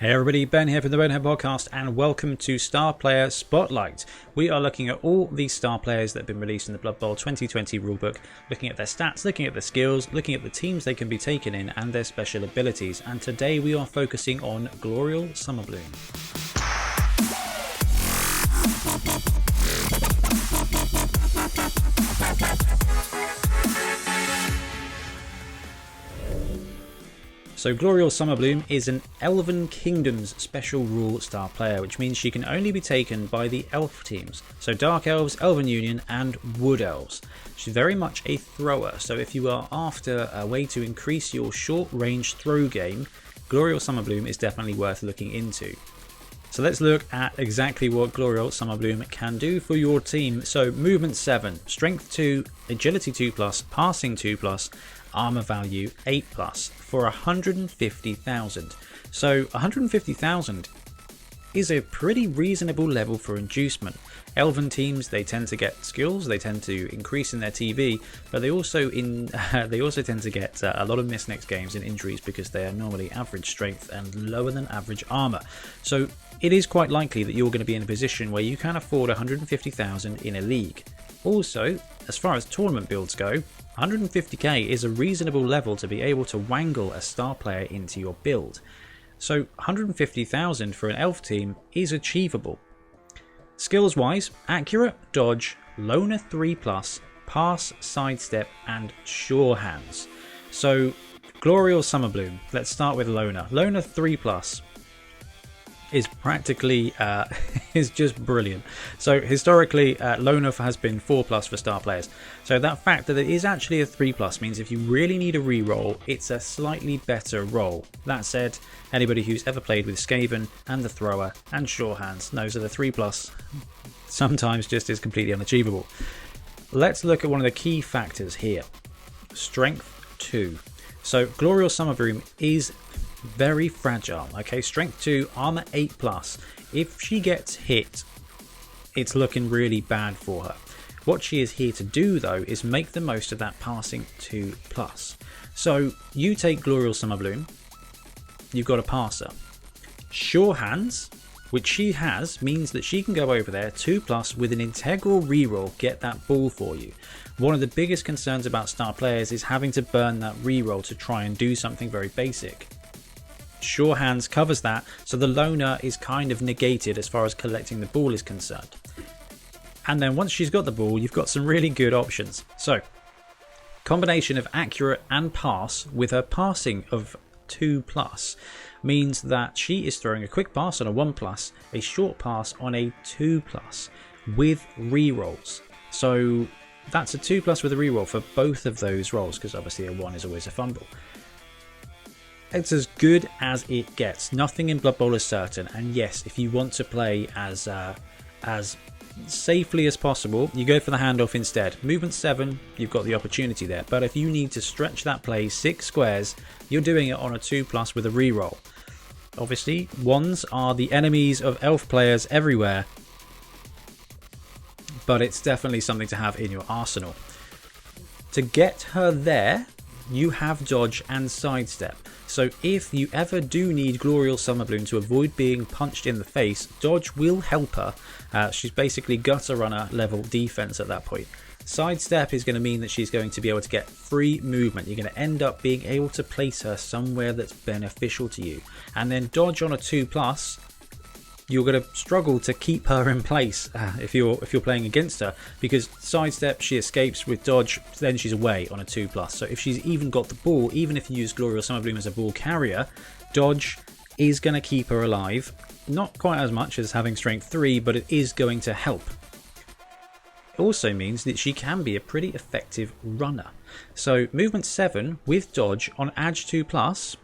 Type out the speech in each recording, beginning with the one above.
Hey everybody, Ben here from the Bonehead podcast and welcome to Star Player Spotlight. We are looking at all these star players that have been released in the Blood Bowl 2020 rulebook, looking at their stats, looking at their skills, looking at the teams they can be taken in and their special abilities. And today we are focusing on Gloriel Summerbloom. So Gloriel Summerbloom is an Elven Kingdoms special rule star player, which means she can only be taken by the elf teams. So Dark Elves, Elven Union and Wood Elves. She's very much a thrower, so if you are after a way to increase your short range throw game, Gloriel Summerbloom is definitely worth looking into. So let's look at exactly what Gloriel Summerbloom can do for your team. So movement 7, strength 2, agility 2+, passing 2+, armor value 8+ for 150,000. So 150,000 is a pretty reasonable level for inducement. Elven teams, they tend to get skills, they tend to increase in their TV, but they also tend to get a lot of miss next games and injuries because they are normally average strength and lower than average armor. So it is quite likely that you're going to be in a position where you can afford 150,000 in a league. Also, as far as tournament builds go, 150k is a reasonable level to be able to wangle a star player into your build. So 150,000 for an elf team is achievable. Skills wise, accurate, dodge, loner 3+, pass, sidestep and sure hands. So Gloriel Summerbloom, let's start with loner. Loner 3+ is practically is just brilliant. So historically loner has been 4+ for star players, so that fact that it is actually a 3+ means if you really need a reroll, it's a slightly better roll. That said, anybody who's ever played with Skaven and the thrower and sure hands knows that the 3+ sometimes just is completely unachievable. Let's look at one of the key factors here. Strength 2. So Gloriel Summerbloom is very fragile. Okay, strength 2, armor 8+. If she gets hit, it's looking really bad for her. What she is here to do though is make the most of that passing 2+. So you take Gloriel Summerbloom, you've got a passer. Sure hands, which she has, means that she can go over there 2+ with an integral reroll, get that ball for you. One of the biggest concerns about star players is having to burn that reroll to try and do something very basic. Sure hands covers that, so the loner is kind of negated as far as collecting the ball is concerned. And then once she's got the ball, you've got some really good options. So combination of accurate and pass with her passing of 2+ means that she is throwing a quick pass on a 1+, a short pass on a 2+ with rerolls. So that's a 2+ with a reroll for both of those rolls, because obviously a 1 is always a fumble. It's as good as it gets. Nothing in Blood Bowl is certain, and yes, if you want to play as safely as possible, you go for the handoff instead. Movement 7, you've got the opportunity there, but if you need to stretch that play 6 squares, you're doing it on a 2+ with a reroll. Obviously, 1s are the enemies of elf players everywhere, but it's definitely something to have in your arsenal. To get her there, you have dodge and sidestep. So if you ever do need Gloriel Summerbloom to avoid being punched in the face, dodge will help her. She's basically gutter runner level defense at that point. Sidestep is going to mean that she's going to be able to get free movement. You're going to end up being able to place her somewhere that's beneficial to you. And then dodge on a 2+, you're going to struggle to keep her in place if you're playing against her, because sidestep, she escapes. With dodge, then she's away on a 2+. So if she's even got the ball, even if you use Gloriel Summerbloom as a ball carrier, dodge is going to keep her alive. Not quite as much as having strength 3, but it is going to help. It also means that she can be a pretty effective runner. So movement 7 with dodge on Edge 2+.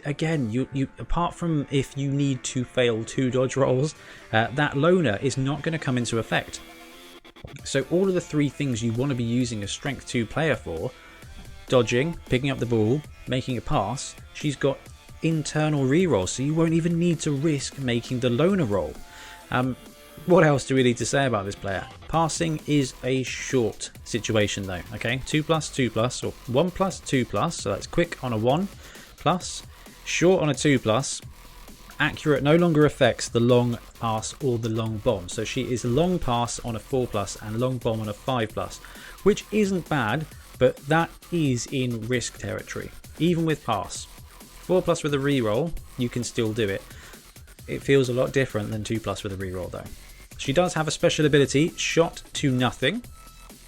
Again, you apart from if you need to fail 2 dodge rolls, that loner is not going to come into effect. So all of the 3 things you want to be using a strength 2 player for, dodging, picking up the ball, making a pass, she's got internal rerolls, so you won't even need to risk making the loner roll. What else do we need to say about this player? Passing is a short situation though, okay? 2+, 2+, or 1+, 2+, so that's quick on a 1+, short on a 2+, accurate no longer affects the long pass or the long bomb. So she is long pass on a 4+ and long bomb on a 5+, which isn't bad, but that is in risk territory. Even with pass, 4+ with a reroll, you can still do it. It feels a lot different than 2+ with a reroll though. She does have a special ability, Shot to Nothing.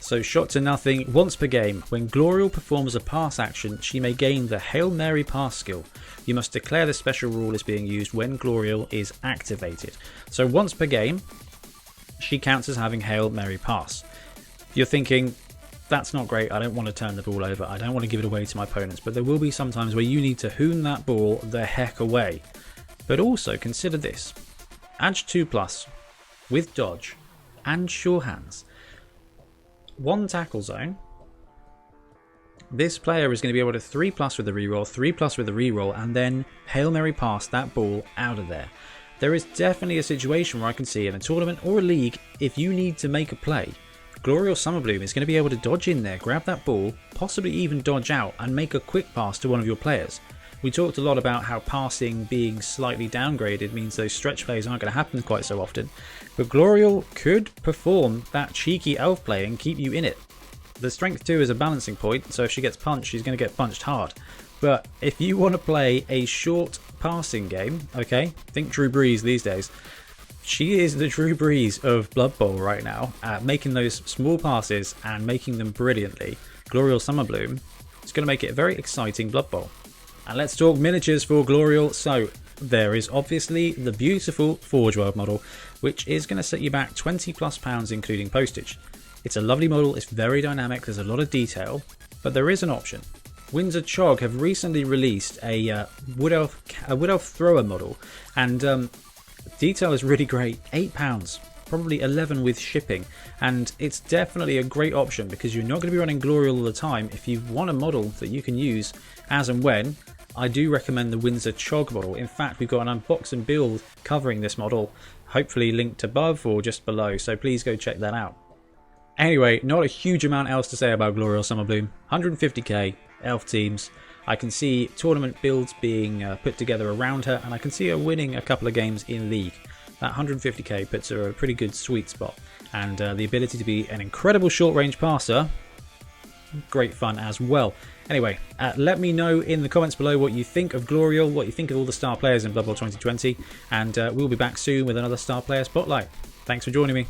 So Shot to Nothing, once per game, when Gloriel performs a pass action, she may gain the Hail Mary pass skill. You must declare this special rule is being used when Gloriel is activated. So once per game, she counts as having Hail Mary pass. You're thinking, that's not great, I don't want to turn the ball over, I don't want to give it away to my opponents, but there will be some times where you need to hoon that ball the heck away. But also consider this, Edge 2+ with dodge and sure hands. 1 tackle zone. This player is going to be able to 3+ with a reroll, 3+ with a reroll, and then Hail Mary pass that ball out of there. There is definitely a situation where I can see in a tournament or a league, if you need to make a play, Gloriel Summerbloom is going to be able to dodge in there, grab that ball, possibly even dodge out, and make a quick pass to one of your players. We talked a lot about how passing being slightly downgraded means those stretch plays aren't going to happen quite so often, but Gloriel could perform that cheeky elf play and keep you in it. The strength 2 is a balancing point, so if she gets punched, she's going to get punched hard. But if you want to play a short passing game, okay, think Drew Brees these days, she is the Drew Brees of Blood Bowl right now, making those small passes and making them brilliantly. Gloriel Summerbloom is going to make it a very exciting Blood Bowl. And let's talk miniatures for Gloriel. So there is obviously the beautiful Forge World model, which is going to set you back £20+ including postage. It's a lovely model, it's very dynamic, there's a lot of detail, but there is an option. Windsor Chog have recently released a Wood Elf Thrower model, and detail is really great, £8, probably 11 with shipping, and it's definitely a great option because you're not going to be running Gloriel all the time. If you want a model that you can use as and when, I do recommend the Windsor Chog model. In fact, we've got an unbox and build covering this model, hopefully linked above or just below, so please go check that out. Anyway, not a huge amount else to say about Gloriel Summerbloom. 150k, elf teams. I can see tournament builds being put together around her, and I can see her winning a couple of games in League. That 150k puts her a pretty good sweet spot, and the ability to be an incredible short-range passer, great fun as well. Anyway, let me know in the comments below what you think of Gloriel, what you think of all the star players in Blood Bowl 2020, and we'll be back soon with another star player spotlight. Thanks for joining me.